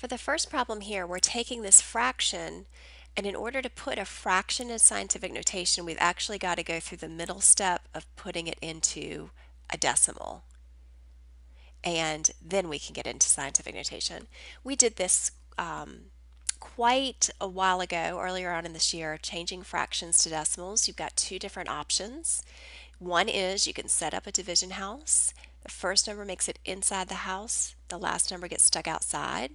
For the first problem here, we're taking this fraction, and in order to put a fraction in scientific notation, we've actually got to go through the middle step of putting it into a decimal, and then we can get into scientific notation. We did this quite a while ago, earlier on in this year, changing fractions to decimals. You've got two different options. One is you can set up a division house. The first number makes it inside the house, the last number gets stuck outside.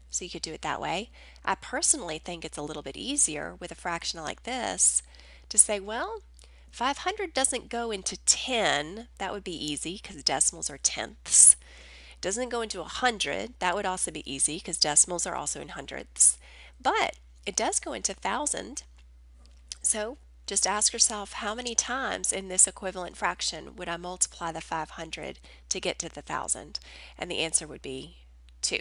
So you could do it that way. I personally think it's a little bit easier with a fraction like this to say, well, 500 doesn't go into 10. That would be easy because decimals are tenths. It doesn't go into 100. That would also be easy because decimals are also in hundredths. But it does go into thousand. So just ask yourself, how many times in this equivalent fraction would I multiply the 500 to get to the 1,000? And the answer would be 2.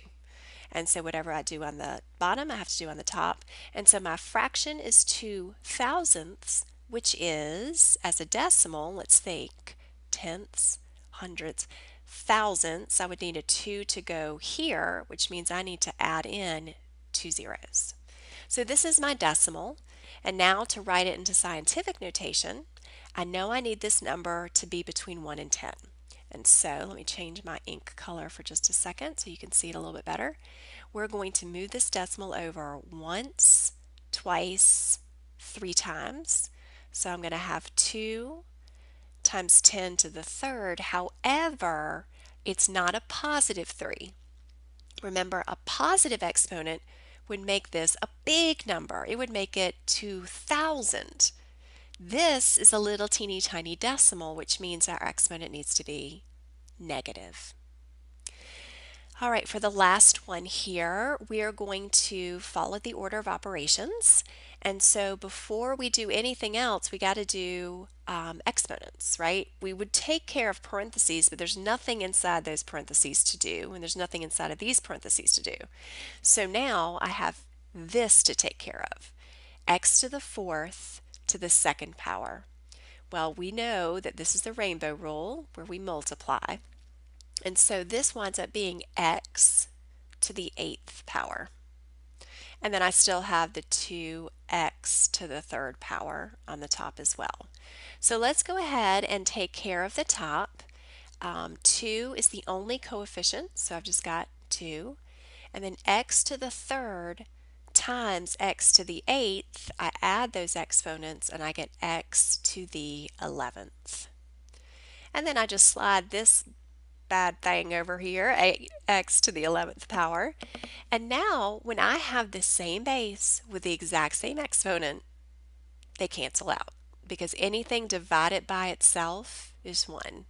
And so whatever I do on the bottom, I have to do on the top. And so my fraction is 2 thousandths, which is, as a decimal, let's think, tenths, hundredths, thousandths. I would need a 2 to go here, which means I need to add in 2 zeros. So this is my decimal, and now to write it into scientific notation, I know I need this number to be between 1 and 10. And so let me change my ink color for just a second so you can see it a little bit better. We're going to move this decimal over once, twice, 3 times. So I'm going to have 2 times 10 to the third. However, it's not a positive 3. Remember, a positive exponent would make this a big number. It would make it 2,000. This is a little teeny tiny decimal, which means our exponent needs to be negative. All right, for the last one here, we are going to follow the order of operations. And so before we do anything else, we got to do exponents, right? We would take care of parentheses, but there's nothing inside those parentheses to do, and there's nothing inside of these parentheses to do. So now I have this to take care of. X to the fourth to the second power. Well, we know that this is the rainbow rule where we multiply. And so this winds up being x to the eighth power. And then I still have the 2x to the third power on the top as well. So let's go ahead and take care of the top. 2 is the only coefficient, so I've just got 2. And then x to the third times x to the eighth, I add those exponents and I get x to the 11th. And then I just slide this bad thing over here, x to the 11th power. And now when I have the same base with the exact same exponent, they cancel out because anything divided by itself is 1.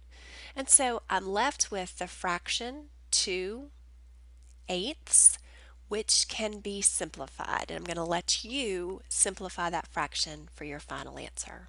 And so I'm left with the fraction 2 eighths, which can be simplified. And I'm going to let you simplify that fraction for your final answer.